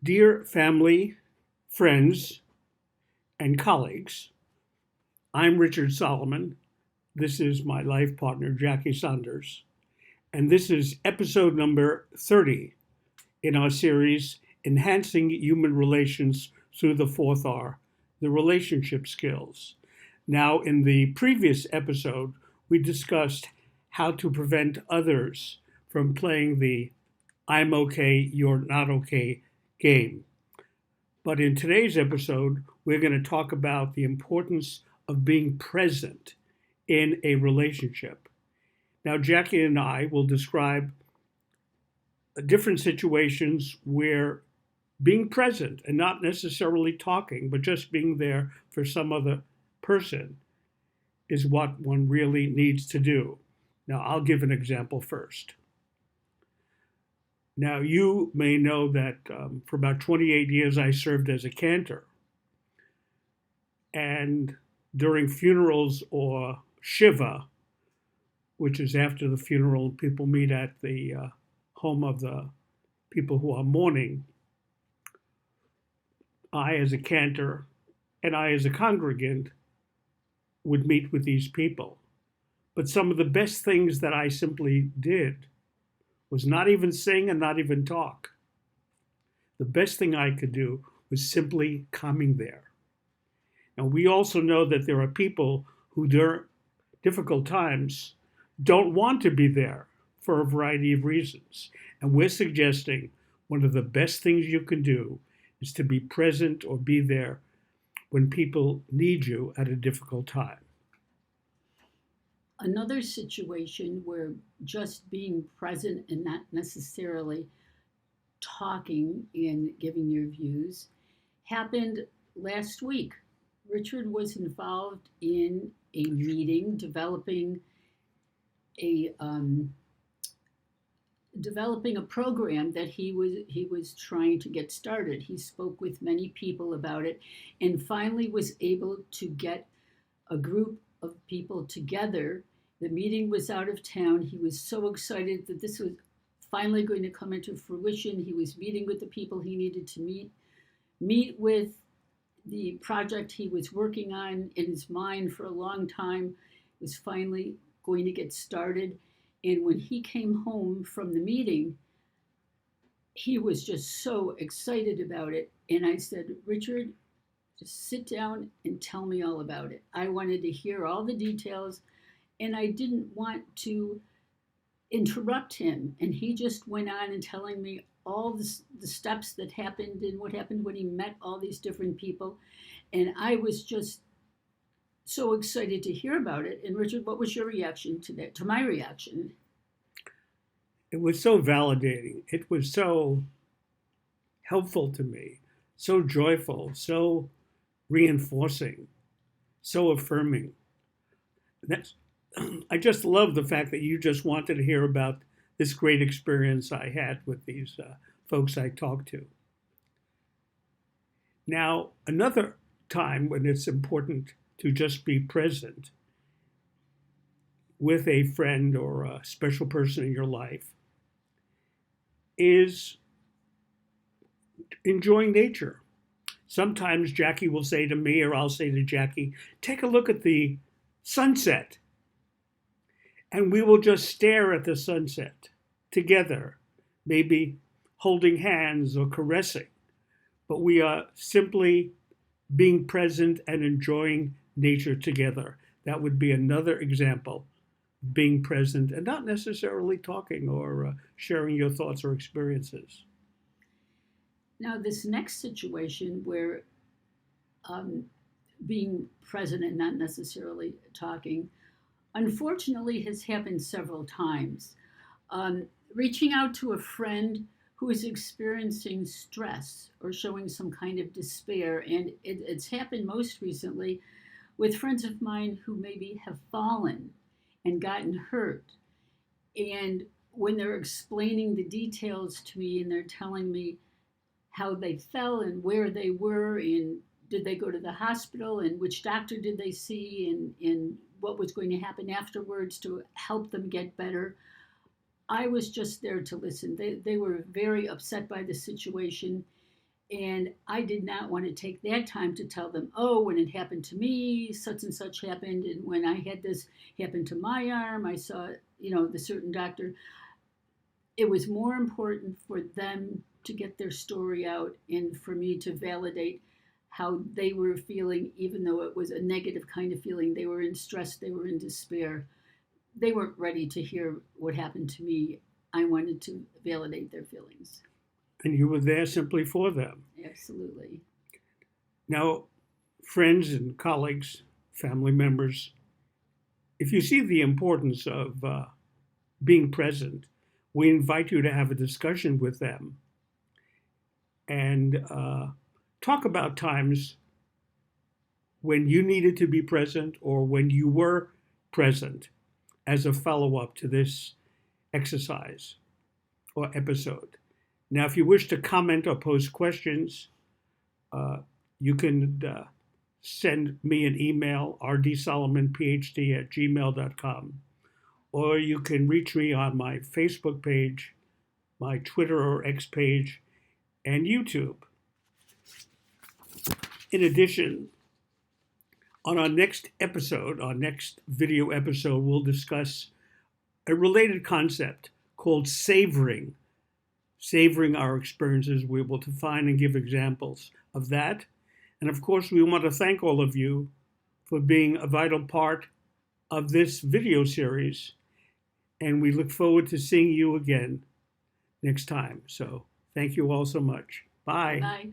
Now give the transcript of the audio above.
Dear family, friends, and colleagues, I'm Richard Solomon. This is my life partner, Jackie Saunders. And this is episode number 30 in our series, Enhancing Human Relations Through the Fourth R, the relationship skills. Now, in the previous episode, we discussed how to prevent others from playing the I'm okay, you're not okay game. But in today's episode, we're going to talk about the importance of being present in a relationship. Now, Jackie and I will describe different situations where being present and not necessarily talking, but just being there for some other person is what one really needs to do. Now, I'll give an example first. Now, you may know that for about 28 years I served as a cantor. And during funerals or Shiva, which is after the funeral, people meet at the home of the people who are mourning. I, as a cantor, and I, as a congregant, would meet with these people. But some of the best things that I simply did was not even sing and not even talk. The best thing I could do was simply coming there. Now, we also know that there are people who, during difficult times, don't want to be there for a variety of reasons. And we're suggesting one of the best things you can do is to be present or be there when people need you at a difficult time. Another situation where just being present and not necessarily talking and giving your views happened last week. Richard was involved in a meeting a um, developing a program that he was trying to get started. He spoke with many people about it, and finally was able to get a group of people together. The meeting was out of town. He was so excited that this was finally going to come into fruition. He was meeting with the people he needed to meet with. The project he was working on in his mind for a long time was finally going to get started. And when he came home from the meeting, he was just so excited about it. And I said, Richard, just sit down and tell me all about it. I wanted to hear all the details, and I didn't want to interrupt him. And he just went on and telling me all the steps that happened and what happened when he met all these different people. And I was just so excited to hear about it. And Richard, what was your reaction to that, to my reaction? It was so validating. It was so helpful to me, so joyful, so reinforcing, so affirming. That's, I just love the fact that you just wanted to hear about this great experience I had with these folks I talked to. Now, another time when it's important to just be present with a friend or a special person in your life is enjoying nature. Sometimes Jackie will say to me, or I'll say to Jackie, take a look at the sunset. And we will just stare at the sunset together, maybe holding hands or caressing. But we are simply being present and enjoying nature together. That would be another example of being present and not necessarily talking or sharing your thoughts or experiences. Now, this next situation where um, being present and not necessarily talking, unfortunately, has happened several times. Reaching out to a friend who is experiencing stress or showing some kind of despair, and it's happened most recently with friends of mine who maybe have fallen and gotten hurt. And when they're explaining the details to me and they're telling me how they fell and where they were and did they go to the hospital and which doctor did they see and what was going to happen afterwards to help them get better. I was just there to listen. They were very upset by the situation. And I did not want to take that time to tell them, oh, when it happened to me, such and such happened. And when I had this happen to my arm, I saw, the certain doctor. It was more important for them to get their story out and for me to validate how they were feeling, even though it was a negative kind of feeling. They were in stress, they were in despair. They weren't ready to hear what happened to me. I wanted to validate their feelings. And you were there simply for them. Absolutely. Now, friends and colleagues, family members, if you see the importance of being present, we invite you to have a discussion with them and talk about times when you needed to be present or when you were present as a follow-up to this exercise or episode. Now, if you wish to comment or pose questions, you can send me an email, rdsolomonphd@gmail.com, or you can reach me on my Facebook page, my Twitter or X page, and YouTube. In addition, on our next episode, our next video episode, we'll discuss a related concept called savoring. Savoring our experiences. We're able to find and give examples of that. And of course, we want to thank all of you for being a vital part of this video series. And we look forward to seeing you again next time. So thank you all so much. Bye. Bye.